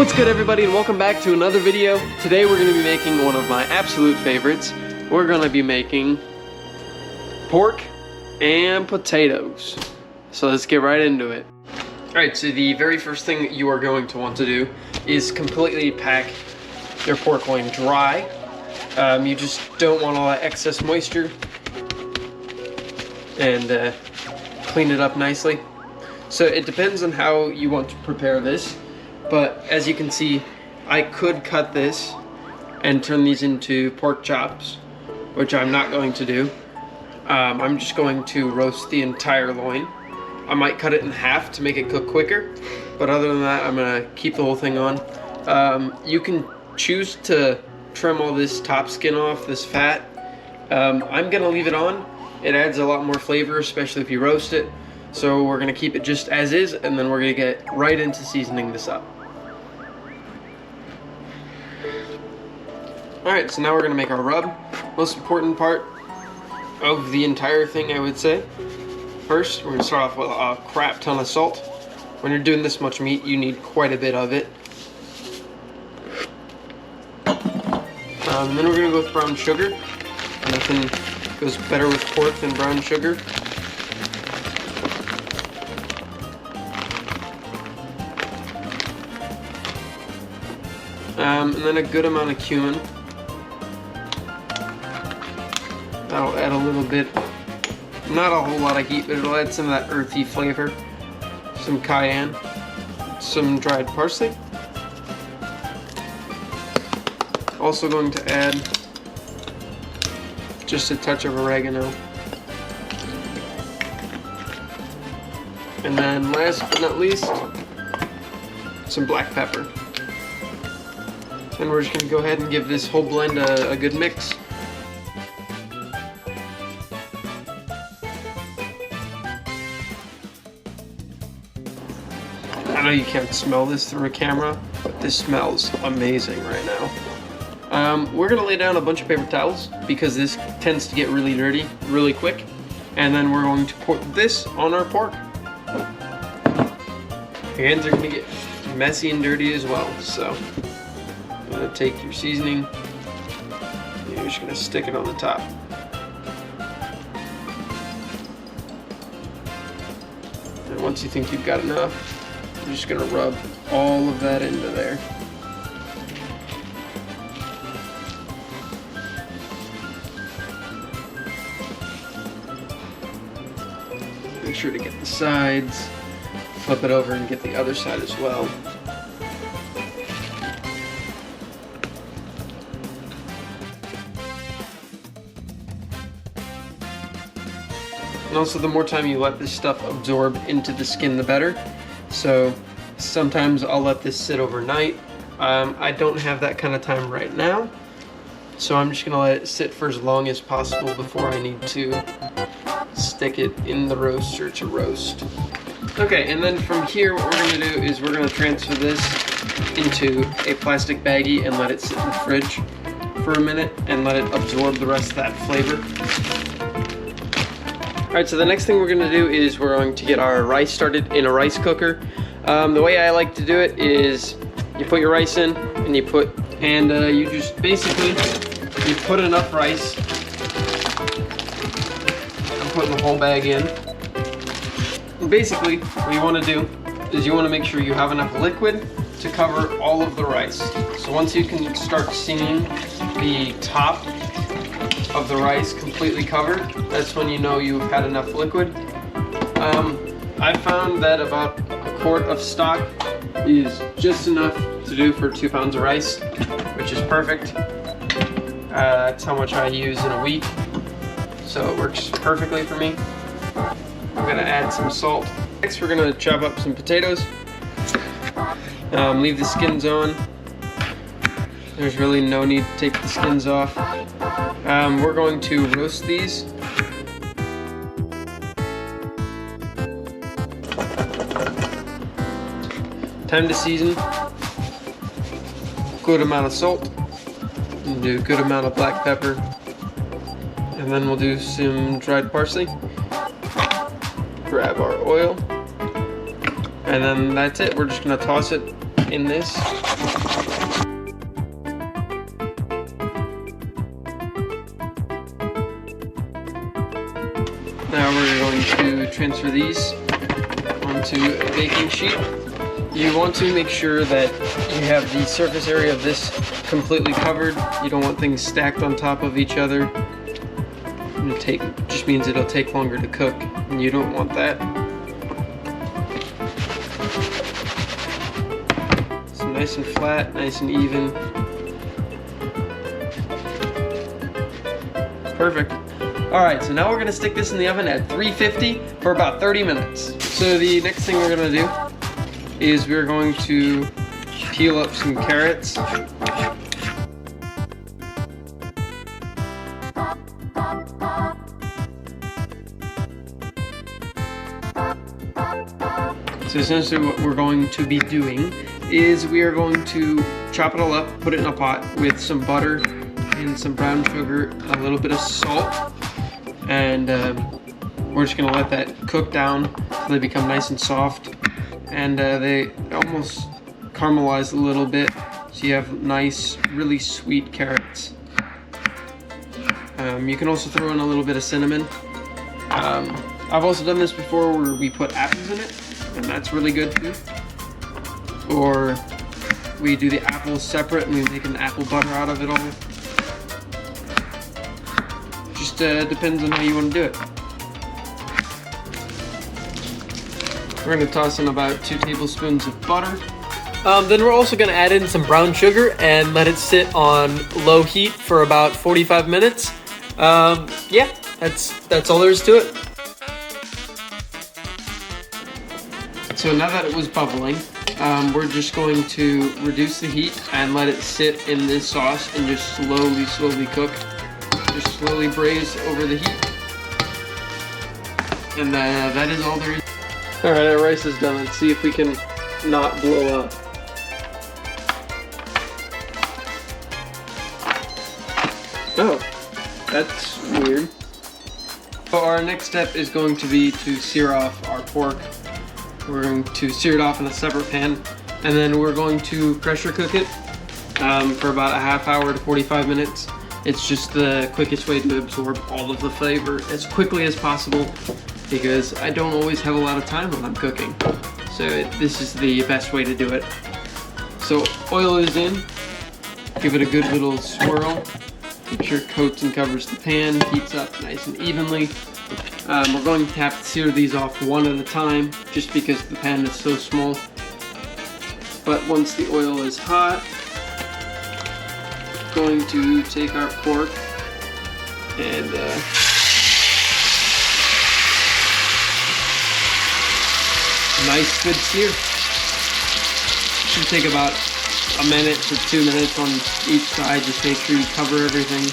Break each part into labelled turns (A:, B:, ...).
A: What's good, everybody, and welcome back to another video. Today we're going to be making one of my absolute favorites. We're going to be making pork and potatoes. So let's get right into it. Alright, so the very first thing you are going to want to do is completely pack your pork loin dry. You just don't want all that excess moisture. And clean it up nicely. So it depends on how you want to prepare this. But as you can see, I could cut this and turn these into pork chops, which I'm not going to do. I'm just going to roast the entire loin. I might cut it in half to make it cook quicker, but other than that, I'm gonna keep the whole thing on. You can choose to trim all this top skin off, this fat. I'm gonna leave it on. It adds a lot more flavor, especially if you roast it. So we're gonna keep it just as is, and then we're gonna get right into seasoning this up. Alright, so now we're gonna make our rub. Most important part of the entire thing, I would say. First, we're gonna start off with a crap ton of salt. When you're doing this much meat, you need quite a bit of it. Then we're gonna go with brown sugar. Nothing goes better with pork than brown sugar. And then a good amount of cumin. That'll add a little bit, not a whole lot of heat, but it'll add some of that earthy flavor. Some cayenne, some dried parsley. Also going to add just a touch of oregano. And then last but not least, some black pepper. And we're just going to go ahead and give this whole blend a good mix. I know you can't smell this through a camera, but this smells amazing right now. We're going to lay down a bunch of paper towels because this tends to get really dirty really quick. And then we're going to pour this on our pork. Your hands are going to get messy and dirty as well, so you're going to take your seasoning and you're just going to stick it on the top. And once you think you've got enough, you're just going to rub all of that into there. Make sure to get the sides, flip it over and get the other side as well. And also, the more time you let this stuff absorb into the skin, the better. So sometimes I'll let this sit overnight. I don't have that kind of time right now, so I'm just gonna let it sit for as long as possible before I need to stick it in the roaster to roast. Okay, and then from here what we're gonna do is we're gonna transfer this into a plastic baggie and let it sit in the fridge for a minute and let it absorb the rest of that flavor. Alright, so the next thing we're going to do is we're going to get our rice started in a rice cooker. The way I like to do it is you put your rice in and you just basically, you put enough rice. I'm putting the whole bag in. And basically, what you want to do is you want to make sure you have enough liquid to cover all of the rice. So once you can start seeing the top of the rice completely covered, that's when you know you've had enough liquid. I found that about a quart of stock is just enough to do for 2 pounds of rice, which is perfect. That's how much I use in a week, so it works perfectly for me. I'm gonna add some salt. Next, we're gonna chop up some potatoes. Leave the skins on. There's really no need to take the skins off. We're going to roast these. Time to season. Good amount of salt. And do a good amount of black pepper. And then we'll do some dried parsley. Grab our oil. And then that's it. We're just gonna toss it in this. Now we're going to transfer these onto a baking sheet. You want to make sure that you have the surface area of this completely covered. You don't want things stacked on top of each other. Just means it'll take longer to cook, and you don't want that. So nice and flat, nice and even. Perfect. Alright, so now we're gonna stick this in the oven at 350 for about 30 minutes. So the next thing we're gonna do is we're going to peel up some carrots. So essentially what we're going to be doing is we are going to chop it all up, put it in a pot with some butter and some brown sugar, a little bit of salt, and we're just gonna let that cook down until they become nice and soft, and they almost caramelize a little bit, so you have nice, really sweet carrots. You can also throw in a little bit of cinnamon. I've also done this before where we put apples in it, and that's really good too. Or we do the apples separate and we make an apple butter out of it all. Just depends on how you want to do it. We're going to toss in about 2 tablespoons of butter.
B: Then we're also going to add in some brown sugar and let it sit on low heat for about 45 minutes. Yeah, that's all there is to it.
A: So now that it was bubbling, we're just going to reduce the heat and let it sit in this sauce and just slowly cook. Just slowly braise over the heat. And that is all there is. Alright, our rice is done. Let's see if we can not blow up. Oh, that's weird. So our next step is going to be to sear off our pork. We're going to sear it off in a separate pan, and then we're going to pressure cook it for about a half hour to 45 minutes. It's just the quickest way to absorb all of the flavor as quickly as possible, because I don't always have a lot of time when I'm cooking. So this is the best way to do it. So oil is in, give it a good little swirl, make sure it coats and covers the pan, heats up nice and evenly. We're going to have to sear these off one at a time, just because the pan is so small. But once the oil is hot, going to take our pork and nice good sear. Should take about a minute to 2 minutes on each side. Just make sure you cover everything.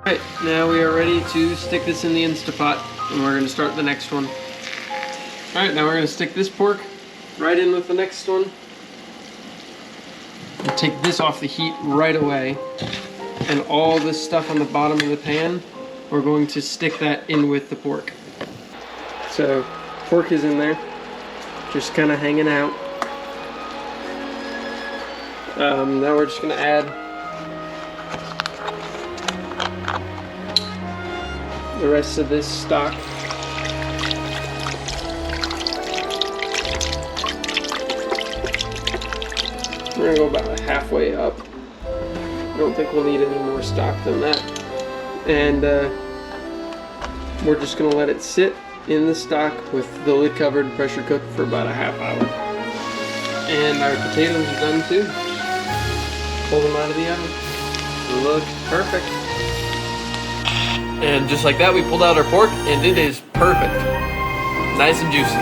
A: Alright, now we are ready to stick this in the Instapot, and we're going to start the next one. Alright, now we're going to stick this pork right in with the next one. We'll take this off the heat right away, and all this stuff on the bottom of the pan, we're going to stick that in with the pork. So, pork is in there, just kind of hanging out. Now we're just going to add the rest of this stock. We're gonna go about halfway up. I don't think we'll need any more stock than that. And we're just gonna let it sit in the stock with the lid covered, pressure cooked for about a half hour. And our potatoes are done too. Pull them out of the oven. Look perfect.
B: And just like that, we pulled out our pork, and it is perfect. Nice and juicy.